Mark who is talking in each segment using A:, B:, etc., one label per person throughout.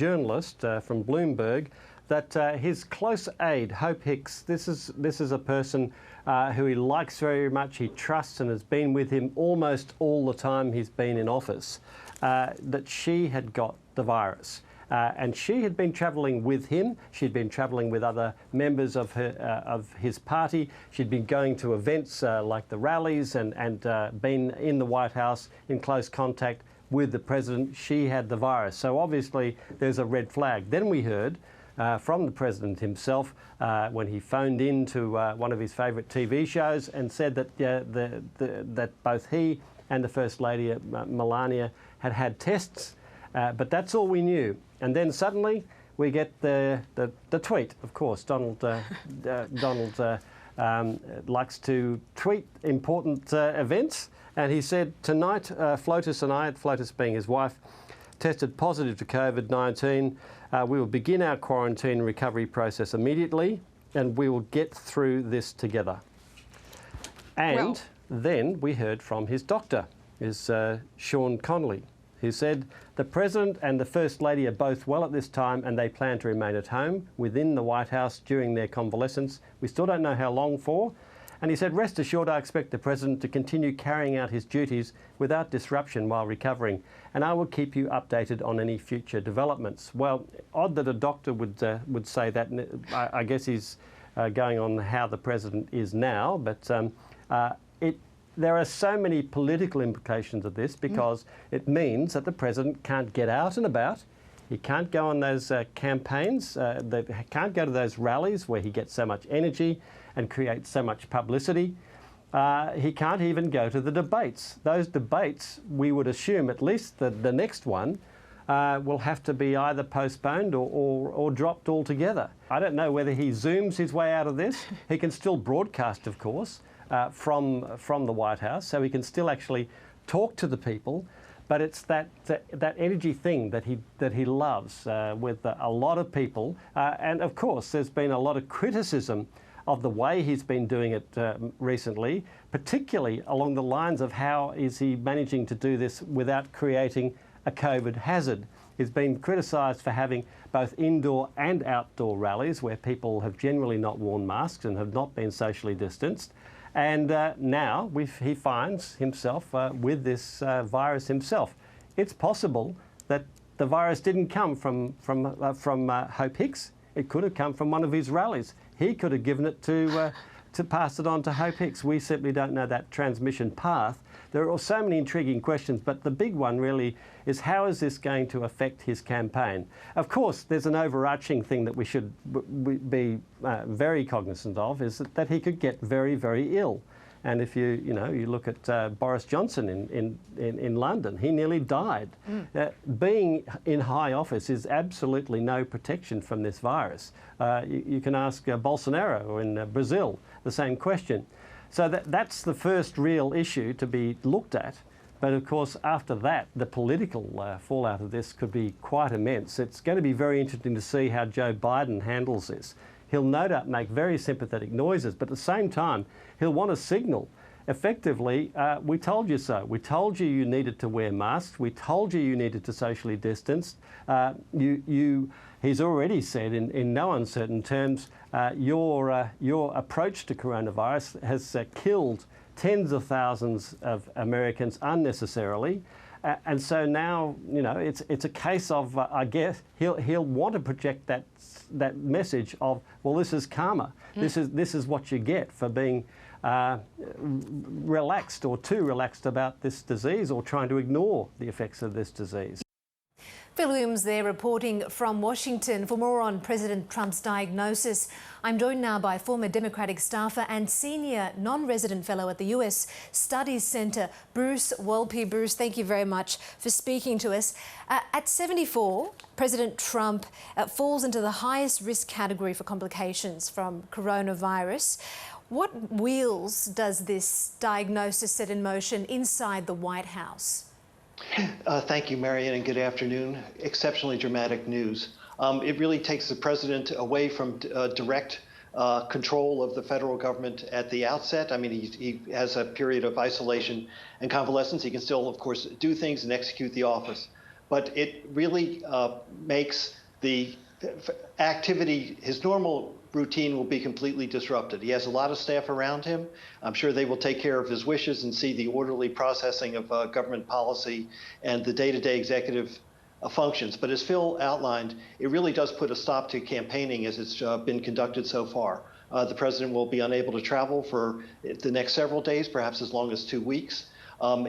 A: journalist from Bloomberg that his close aide, Hope Hicks, this is a person who he likes very much, he trusts and has been with him almost all the time he's been in office, that she had got the virus. And she had been travelling with him. She'd been travelling with other members of his party. She'd been going to events like the rallies and been in the White House in close contact with the president. She had the virus. So obviously there's a red flag. Then we heard from the president himself when he phoned in to one of his favourite TV shows and said that that both he and the First Lady, Melania, had tests. But that's all we knew. And then suddenly we get the tweet. Of course, Donald likes to tweet important events. And he said, tonight, Flotus and I, Flotus being his wife, tested positive to COVID-19. We will begin our quarantine recovery process immediately, and we will get through this together. And then we heard from his doctor, Sean Connolly, who said the President and the First Lady are both well at this time and they plan to remain at home within the White House during their convalescence. We still don't know how long for. And he said, rest assured, I expect the President to continue carrying out his duties without disruption while recovering, and I will keep you updated on any future developments. Well, odd that a doctor would say that. I guess he's going on how the President is now, but there are so many political implications of this because it means that the President can't get out and about. He can't go on those campaigns. They can't go to those rallies where he gets so much energy and creates so much publicity. He can't even go to the debates. Those debates, we would assume, at least the next one, will have to be either postponed or dropped altogether. I don't know whether he zooms his way out of this. He can still broadcast, of course, from the White House, so he can still actually talk to the people. But it's that energy thing that he loves with a lot of people. And of course, there's been a lot of criticism of the way he's been doing it recently, particularly along the lines of how is he managing to do this without creating a COVID hazard. He's been criticised for having both indoor and outdoor rallies where people have generally not worn masks and have not been socially distanced. And now he finds himself with this virus himself. It's possible that the virus didn't come from Hope Hicks. It could have come from one of his rallies. He could have given it to pass it on to Hope Hicks. We simply don't know that transmission path. There are so many intriguing questions, but the big one really is how is this going to affect his campaign? Of course, there's an overarching thing that we should be very cognizant of, is that he could get very, very ill. And if you look at Boris Johnson in London, he nearly died. Being in high office is absolutely no protection from this virus. You can ask Bolsonaro in Brazil the same question. So that's the first real issue to be looked at. But of course, after that, the political fallout of this could be quite immense. It's going to be very interesting to see how Joe Biden handles this. He'll no doubt make very sympathetic noises, but at the same time, he'll want to signal, effectively, we told you so. We told you you needed to wear masks. We told you you needed to socially distance. He's already said in no uncertain terms, your approach to coronavirus has killed tens of thousands of Americans unnecessarily. And so now, it's a case of, I guess, he'll want to project that message of, well, this is karma. This is what you get for being relaxed or too relaxed about this disease or trying to ignore the effects of this disease.
B: Phil Williams there reporting from Washington. For more on President Trump's diagnosis, I'm joined now by former Democratic staffer and senior non-resident fellow at the US Studies Centre, Bruce Wolpe. Bruce, thank you very much for speaking to us. At 74, President Trump falls into the highest risk category for complications from coronavirus. What wheels does this diagnosis set in motion inside the White House?
C: Thank you, Marianne, and good afternoon. Exceptionally dramatic news. It really takes the president away from direct control of the federal government at the outset. I mean, he has a period of isolation and convalescence. He can still, of course, do things and execute the office. but it really makes the activity, his normal routine will be completely disrupted. He has a lot of staff around him. I'm sure they will take care of his wishes and see the orderly processing of government policy and the day-to-day executive functions. But as Phil outlined, it really does put a stop to campaigning as it's been conducted so far. The president will be unable to travel for the next several days, perhaps as long as 2 weeks.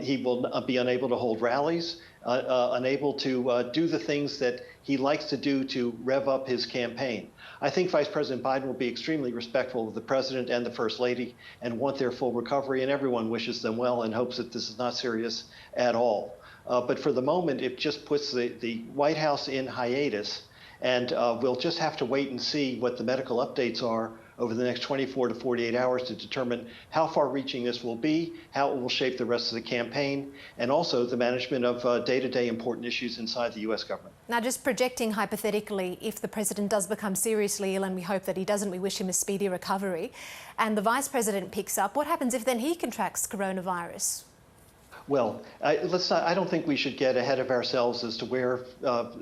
C: He will be unable to hold rallies, unable to do the things that he likes to do to rev up his campaign. I think Vice President Biden will be extremely respectful of the president and the First Lady and want their full recovery, and everyone wishes them well and hopes that this is not serious at all. But for the moment, it just puts the White House in hiatus, and we'll just have to wait and see what the medical updates are over the next 24 to 48 hours to determine how far-reaching this will be, how it will shape the rest of the campaign, and also the management of day-to-day important issues inside the U.S. government.
B: Now, just projecting hypothetically, if the president does become seriously ill, and we hope that he doesn't, we wish him a speedy recovery, and the vice president picks up, what happens if then he contracts coronavirus?
C: Well, I don't think we should get ahead of ourselves as to where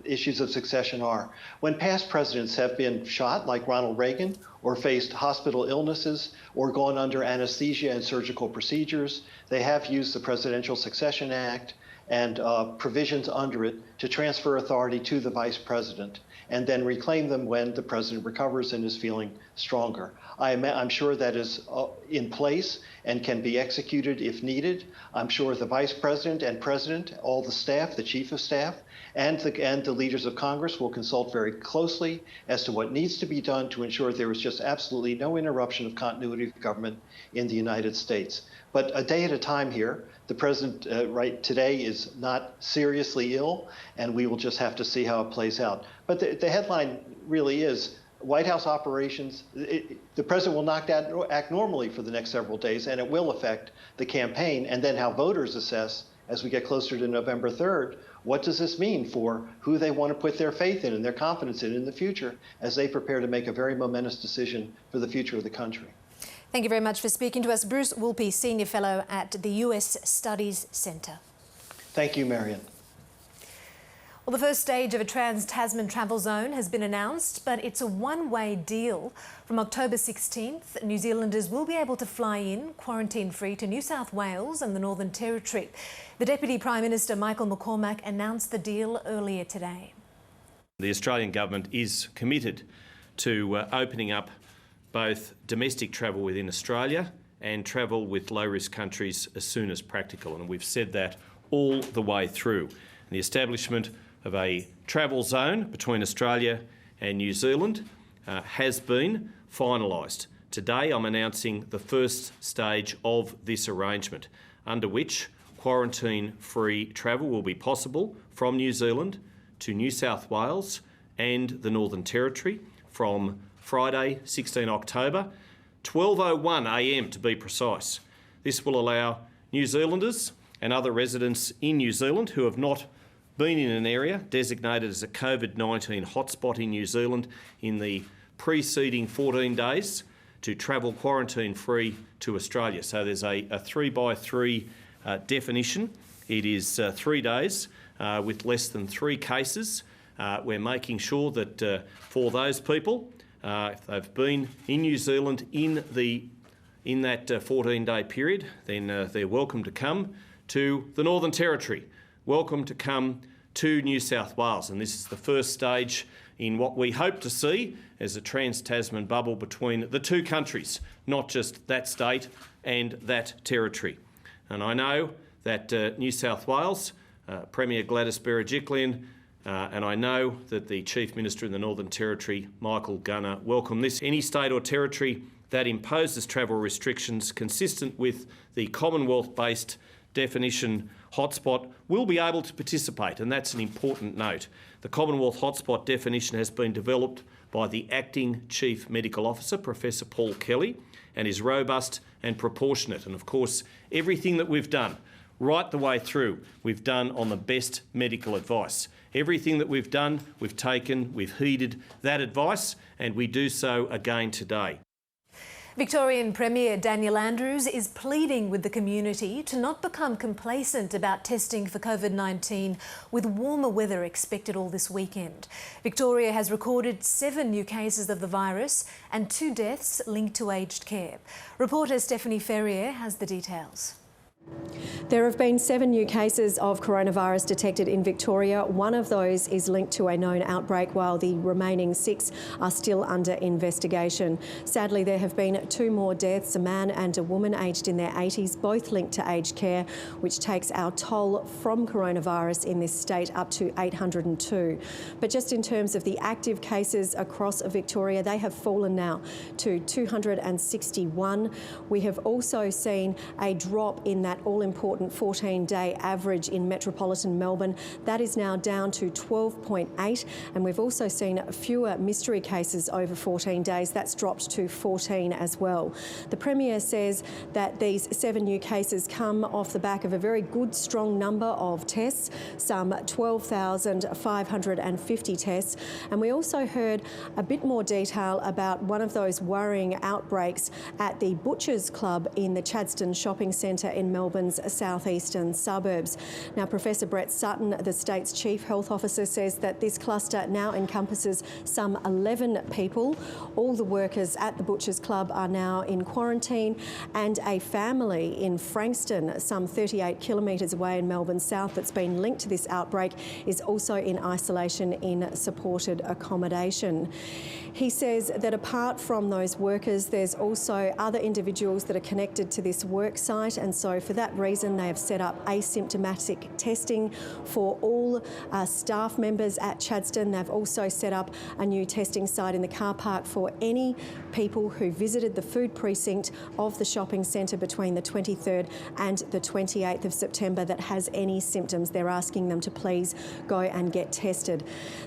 C: issues of succession are. When past presidents have been shot, like Ronald Reagan, or faced hospital illnesses, or gone under anesthesia and surgical procedures, they have used the Presidential Succession Act and provisions under it to transfer authority to the vice president and then reclaim them when the president recovers and is feeling stronger. I'm sure that is in place and can be executed if needed. I'm sure the vice president and president, all the staff, the chief of staff, and the leaders of Congress will consult very closely as to what needs to be done to ensure there is just absolutely no interruption of continuity of government in the United States. But a day at a time here. The president right today is not seriously ill, and we will just have to see how it plays out. But the headline really is White House operations. The president will not act normally for the next several days, and it will affect the campaign, and then how voters assess as we get closer to November 3rd. What does this mean for who they want to put their faith in and their confidence in the future as they prepare to make a very momentous decision for the future of the country?
B: Thank you very much for speaking to us. Bruce Woolpe, Senior Fellow at the US Studies Centre.
C: Thank you, Marion.
B: Well, the first stage of a trans-Tasman travel zone has been announced, but it's a one-way deal. From October 16th, New Zealanders will be able to fly in, quarantine-free, to New South Wales and the Northern Territory. The Deputy Prime Minister, Michael McCormack, announced the deal earlier today.
D: The Australian government is committed to opening up both domestic travel within Australia and travel with low-risk countries as soon as practical. And we've said that all the way through. And the establishment of a travel zone between Australia and New Zealand has been finalised. Today I'm announcing the first stage of this arrangement, under which quarantine-free travel will be possible from New Zealand to New South Wales and the Northern Territory from Friday, 16 October, 12:01 a.m. to be precise. This will allow New Zealanders and other residents in New Zealand who have not been in an area designated as a COVID-19 hotspot in New Zealand in the preceding 14 days to travel quarantine-free to Australia. So there's a 3-by-3 definition. It is 3 days with less than 3 cases. We're making sure that for those people, if they've been in New Zealand in that 14-day period, then they're welcome to come to the Northern Territory, welcome to come to New South Wales. And this is the first stage in what we hope to see as a trans-Tasman bubble between the two countries, not just that state and that territory. And I know that New South Wales, Premier Gladys Berejiklian, and I know that the Chief Minister in the Northern Territory, Michael Gunner, welcome this. Any state or territory that imposes travel restrictions consistent with the Commonwealth-based definition hotspot will be able to participate, and that's an important note. The Commonwealth hotspot definition has been developed by the Acting Chief Medical Officer, Professor Paul Kelly, and is robust and proportionate. And of course, everything that we've done right the way through, we've done on the best medical advice. Everything that we've done, we've heeded that advice, and we do so again today.
B: Victorian Premier Daniel Andrews is pleading with the community to not become complacent about testing for COVID-19 with warmer weather expected all this weekend. Victoria has recorded 7 new cases of the virus and 2 deaths linked to aged care. Reporter Stephanie Ferrier has the details.
E: There have been 7 new cases of coronavirus detected in Victoria. 1 of those is linked to a known outbreak, while the remaining 6 are still under investigation. Sadly, there have been 2 more deaths, a man and a woman aged in their 80s, both linked to aged care, which takes our toll from coronavirus in this state up to 802. But just in terms of the active cases across Victoria, they have fallen now to 261. We have also seen a drop in that all-important 14-day average in metropolitan Melbourne. That is now down to 12.8, and we've also seen fewer mystery cases over 14 days. That's dropped to 14 as well. The Premier says that these 7 new cases come off the back of a very good, strong number of tests, some 12,550 tests. And we also heard a bit more detail about one of those worrying outbreaks at the Butchers Club in the Chadstone Shopping Centre in Melbourne's southeastern suburbs. Now, Professor Brett Sutton, the state's Chief Health Officer, says that this cluster now encompasses some 11 people. All the workers at the Butchers Club are now in quarantine, and a family in Frankston, some 38 kilometres away in Melbourne South, that's been linked to this outbreak, is also in isolation in supported accommodation. He says that apart from those workers, there's also other individuals that are connected to this work site, and so for that reason they have set up asymptomatic testing for all staff members at Chadstone. They've also set up a new testing site in the car park for any people who visited the food precinct of the shopping centre between the 23rd and the 28th of September that has any symptoms. They're asking them to please go and get tested.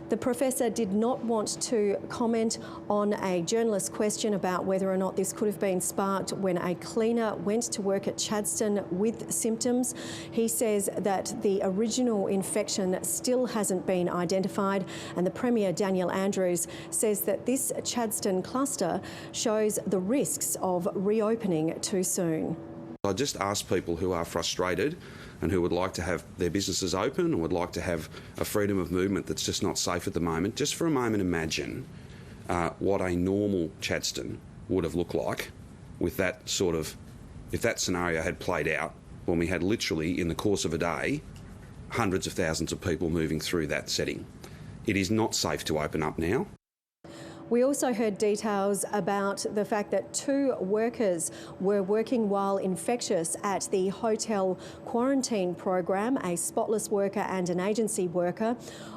E: The Professor did not want to comment on a journalist's question about whether or not this could have been sparked when a cleaner went to work at Chadstone with symptoms. He says that the original infection still hasn't been identified, and the Premier Daniel Andrews says that this Chadstone cluster shows the risks of reopening too soon.
F: I just ask people who are frustrated and who would like to have their businesses open and would like to have a freedom of movement that's just not safe at the moment, just for a moment imagine what a normal Chadstone would have looked like with that sort of, if that scenario had played out when we had literally in the course of a day hundreds of thousands of people moving through that setting. It is not safe to open up now.
E: We also heard details about the fact that 2 workers were working while infectious at the hotel quarantine program, a spotless worker and an agency worker.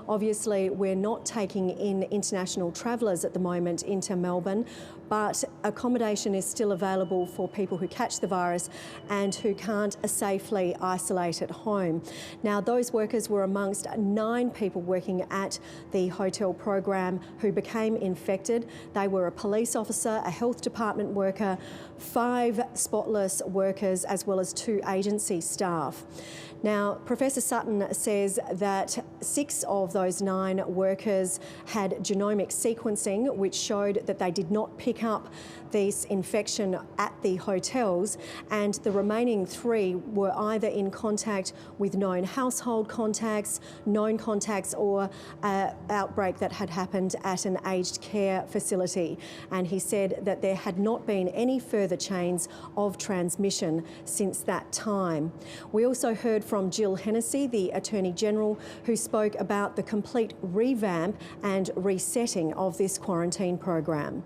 E: Obviously, we're not taking in international travellers at the moment into Melbourne, but accommodation is still available for people who catch the virus and who can't safely isolate at home. Now, those workers were amongst 9 people working at the hotel program who became infected. They were a police officer, a health department worker, 5 spotless workers, as well as 2 agency staff. Now, Professor Sutton says that 6 of those 9 workers had genomic sequencing, which showed that they did not pick up this infection at the hotels, and the remaining 3 were either in contact with known household contacts, known contacts, or an outbreak that had happened at an aged care facility. And he said that there had not been any further chains of transmission since that time. We also heard from Jill Hennessy, the Attorney General, who spoke about the complete revamp and resetting of this quarantine program.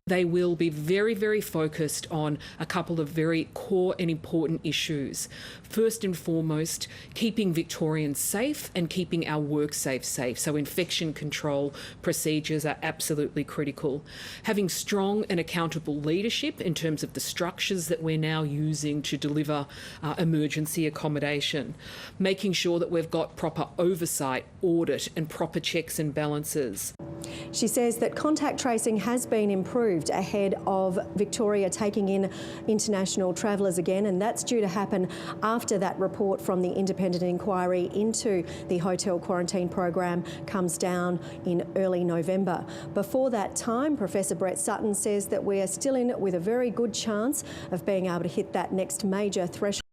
G: They will be very, very focused on a couple of very core and important issues. First and foremost, keeping Victorians safe and keeping our worksafe safe. So infection control procedures are absolutely critical. Having strong and accountable leadership in terms of the structures that we're now using to deliver emergency accommodation. Making sure that we've got proper oversight, audit and proper checks and balances.
E: She says that contact tracing has been improved ahead of Victoria taking in international travellers again, and that's due to happen after that report from the independent inquiry into the hotel quarantine program comes down in early November. Before that time, Professor Brett Sutton says that we are still in with a very good chance of being able to hit that next major threshold.